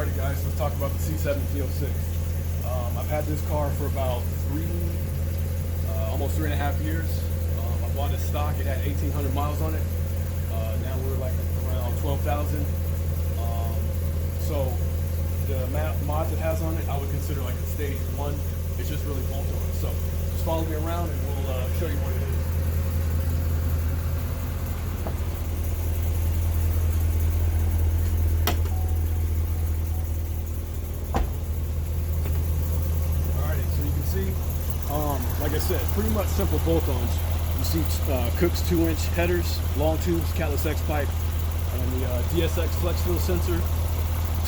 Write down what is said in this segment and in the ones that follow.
Alrighty guys, let's talk about the C7Z06. I've had this car for about almost 3.5 years. I bought it stock, it had 1,800 miles on it. Now we're like around 12,000. So the mods it has on it, I would consider like a stage 1. It's just really bolt-on. So just follow me around and we'll show you what it is. Like I said, pretty much simple bolt-ons. You see Cook's 2-inch headers, long tubes, Catalyst X pipe, and the DSX flex fuel sensor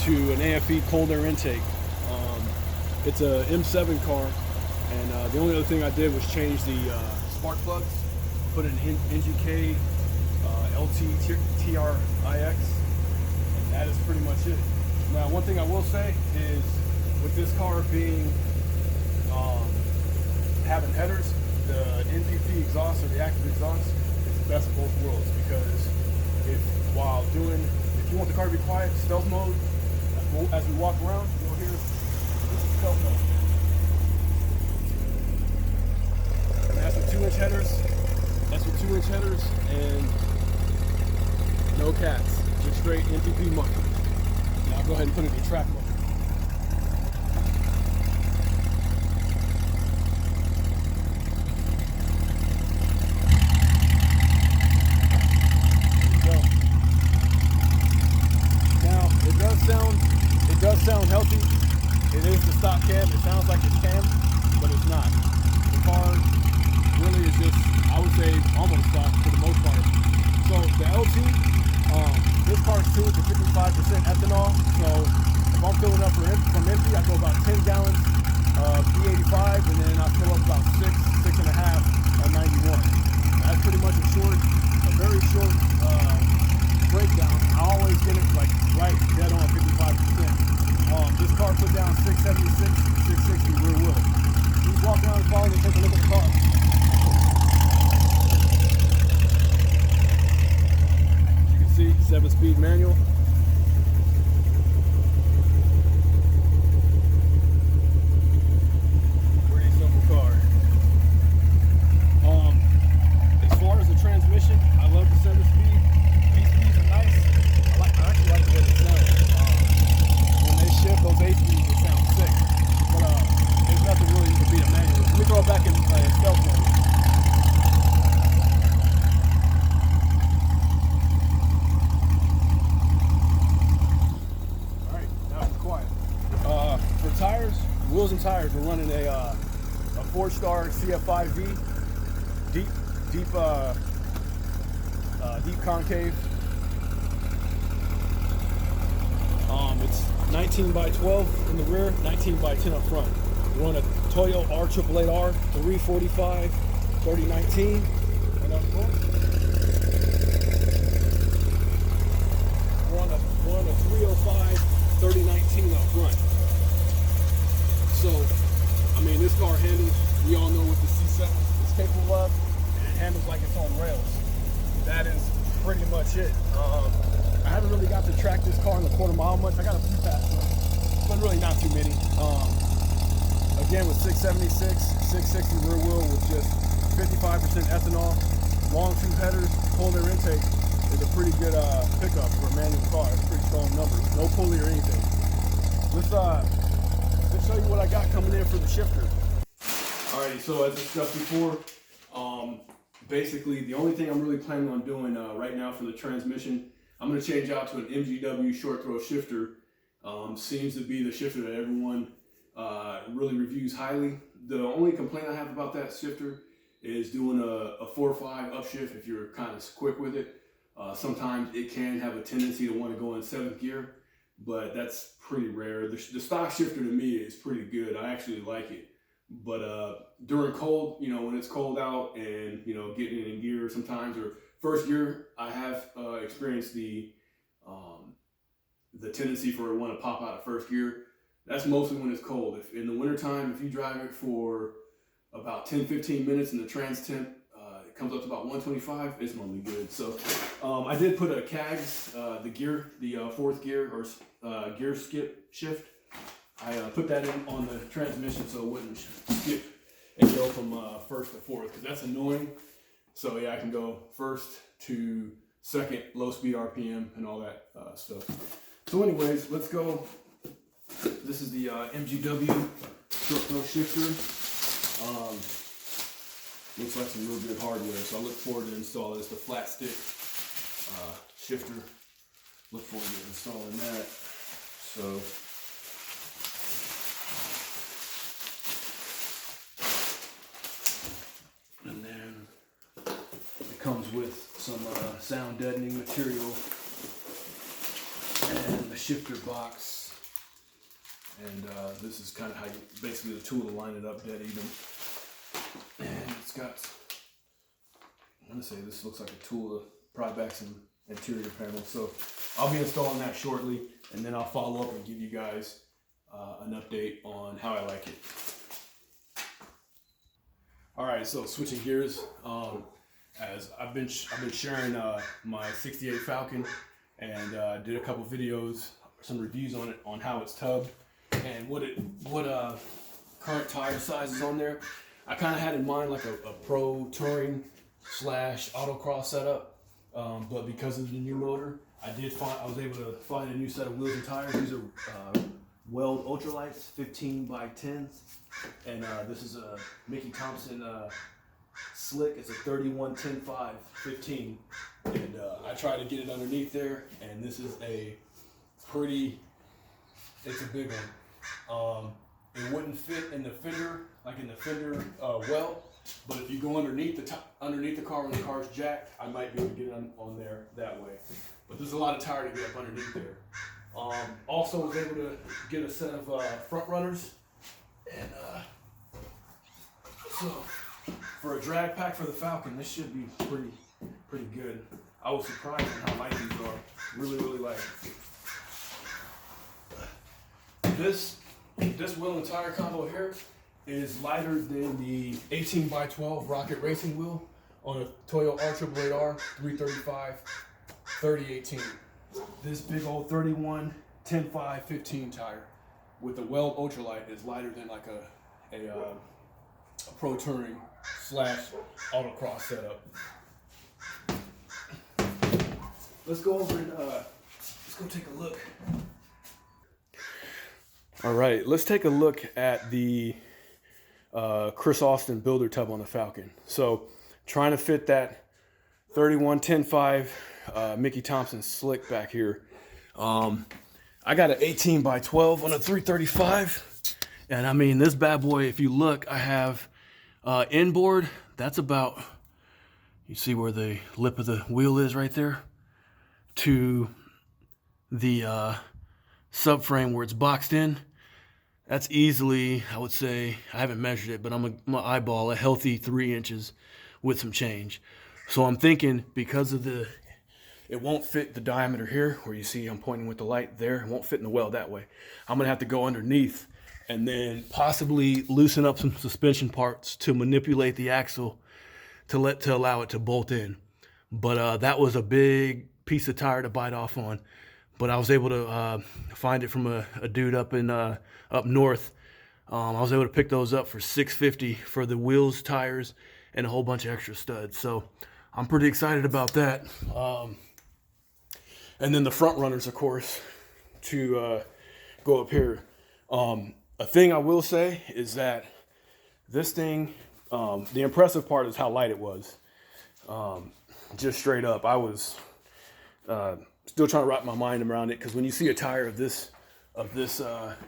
to an AFE cold air intake. It's a M7 car, and the only other thing I did was change the spark plugs, put an NGK LT TRIX, and that is pretty much it. Now, one thing I will say is, with this car being having headers, the NPP exhaust or the active exhaust is the best of both worlds, because if you want the car to be quiet, stealth mode, as we walk around, you'll hear this is stealth mode. And that's with 2-inch headers. That's with 2-inch headers and no cats, just straight NPP mode. Now I'll go ahead and put it in track mode. It does sound healthy. It is the stock cab. It sounds like it's cam, but it's not. The car really is just, I would say, almost stock for the most part. So the LT, this car is tuned to 55% ethanol. So if I'm filling up from empty, I go about 10 gallons of E85, and then I fill up about 6.5 on 91. That's pretty much a very short breakdown. I always get it like right dead on 55%. This car put down 676, 660 rear wheel. Please walk around and follow me and take a look at the car. As you can see, 7-speed manual. Pretty simple car. As far as the transmission, I love the 7-speed. These are nice. I actually like the way they sound. When they shift those 8-speeds, they sound sick. But there's nothing really you can beat a manual. Let me throw it back in stealth mode. Alright, now it's quiet. For tires, wheels and tires, we're running a 4-star CF5V, deep concave. It's 19 by 12 in the rear, 19 by 10 up front. We're on a Toyo R888R 345 3019. And up front, we're on a 305 3019 up front. So, I mean, this car handles, we all know what the C7 is capable of, and it handles like it's on rails. That is pretty much it. I haven't really got to track this car in the quarter mile much. I got a few passes, but really not too many. Again, with 676, 660 rear wheel with just 55% ethanol, long tube headers, cold air intake is a pretty good pickup for a manual car. It's pretty strong numbers. No pulley or anything. Let's show you what I got coming in for the shifter. Alrighty, so as discussed before, basically the only thing I'm really planning on doing right now for the transmission, I'm going to change out to an MGW short throw shifter. Seems to be the shifter that everyone really reviews highly. The only complaint I have about that shifter is doing a 4-5 upshift if you're kind of quick with it. Sometimes it can have a tendency to want to go in 7th gear, but that's pretty rare. The stock shifter to me is pretty good. I actually like it. But during cold, when it's cold out and, getting in gear sometimes, or first gear, I have experienced the tendency for it to want to pop out of first gear. That's mostly when it's cold. If in the wintertime, if you drive it for about 10-15 minutes and the trans temp comes up to about 125, it's normally good. So I did put a CAGS, the 4th gear or gear shift. I put that in on the transmission so it wouldn't skip and go from first to fourth, because that's annoying. So yeah, I can go first to second, low speed RPM and all that stuff. So anyways, let's go. This is the MGW Shifter. Looks like some real good hardware, so I look forward to installing this. The flat stick shifter. Look forward to installing that. So and then it comes with some sound deadening material and a shifter box. And this is kind of how you, basically the tool to line it up dead even. And it's got, I'm gonna say this looks like a tool to pry back some interior panels. So I'll be installing that shortly, and then I'll follow up and give you guys an update on how I like it. All right, so switching gears, as I've been sharing my '68 Falcon, and did a couple videos, some reviews on it, on how it's tubbed and what current tire size is on there. I kind of had in mind like a pro touring / autocross setup, but because of the new motor, I was able to find a new set of wheels and tires. These are Weld ultralights, 15x10s, and this is a Mickey Thompson slick. It's a 31-10-5-15, and I tried to get it underneath there, and this is it's a big one. It wouldn't fit in the fender, well, but if you go underneath the car when the car's jacked, I might be able to get it on there that way. But there's a lot of tire to get up underneath there. Also was able to get a set of front runners, and so for a drag pack for the Falcon, this should be pretty good. I was surprised at how light these are. Really light. This wheel and tire combo here is lighter than the 18x12 Rocket Racing wheel on a Toyo R888R 335/3018. This big old 31-10-5-15 tire with the Weld ultralight is lighter than like a pro touring / autocross setup. Let's go over and let's go take a look. All right, let's take a look at the Chris Austin builder tub on the Falcon. So trying to fit that 31-10-5 Mickey Thompson slick back here. I got an 18x12 on a 335, and I mean this bad boy, if you look, I have inboard, that's about, you see where the lip of the wheel is right there, to the subframe where it's boxed in. That's easily, I would say, I haven't measured it, but I'm gonna eyeball a healthy 3 inches with some change. So I'm thinking, because of it won't fit the diameter here, where you see I'm pointing with the light there, it won't fit in the weld that way. I'm gonna have to go underneath and then possibly loosen up some suspension parts to manipulate the axle to allow it to bolt in. But that was a big piece of tire to bite off on. But I was able to find it from a dude up north. I was able to pick those up for $650 for the wheels, tires, and a whole bunch of extra studs. So I'm pretty excited about that. And then the front runners, of course, to go up here. A thing I will say is that this thing, the impressive part is how light it was. Just straight up, I was still trying to wrap my mind around it, because when you see a tire of this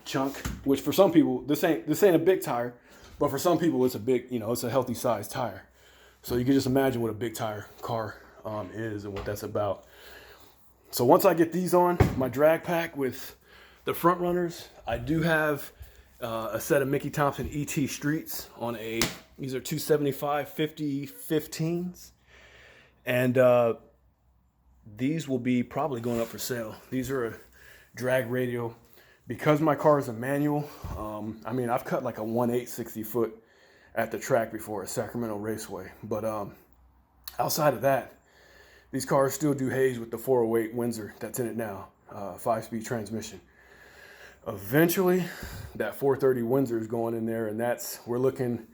chunk, which for some people this ain't a big tire, but for some people it's a big, it's a healthy sized tire. So you can just imagine what a big tire car is and what that's about. So once I get these on my drag pack with the front runners, I do have a set of Mickey Thompson ET Streets on these are 275/50-15s, and these will be probably going up for sale. These are a drag radial. Because my car is a manual, I mean, I've cut like a 1/8 60 foot at the track before at Sacramento Raceway. But outside of that, these cars still do haze with the 408 Windsor that's in it now, 5-speed transmission. eventually that 430 Windsor is going in there, and we're looking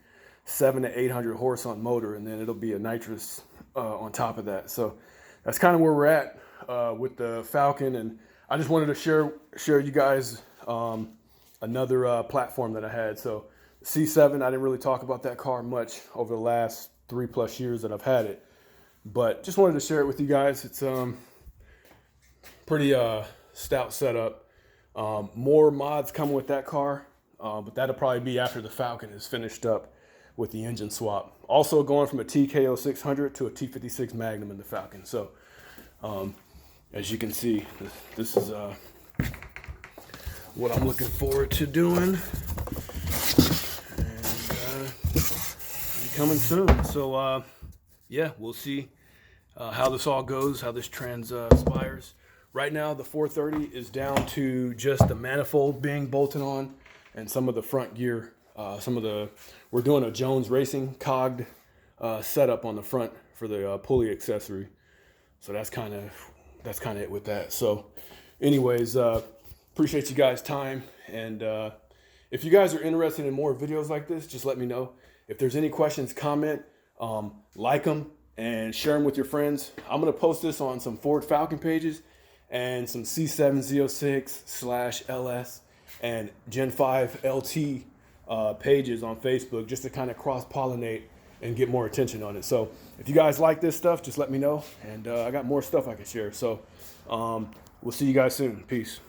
700 to 800 horse on motor, and then it'll be a nitrous on top of that. So that's kind of where we're at with the Falcon, and I just wanted to share you guys another platform that I had. So the C7, I didn't really talk about that car much over the last 3+ years that I've had it, but just wanted to share it with you guys. It's pretty stout setup. More mods coming with that car, but that'll probably be after the Falcon is finished up with the engine swap. Also going from a TK0600 to a T56 Magnum in the Falcon. So as you can see, this is what I'm looking forward to doing, and coming soon. So yeah, we'll see how this all goes, how this transpires. Right now, the 430 is down to just the manifold being bolted on and some of the front gear. We're doing a Jones Racing cogged setup on the front for the pulley accessory. So that's kind of it with that. So anyways, appreciate you guys' time. And if you guys are interested in more videos like this, just let me know. If there's any questions, comment, like them, and share them with your friends. I'm going to post this on some Ford Falcon pages and some C7Z06/LS and Gen 5 LT pages on Facebook, just to kind of cross-pollinate and get more attention on it. So if you guys like this stuff, just let me know, and I got more stuff I can share. So we'll see you guys soon. Peace.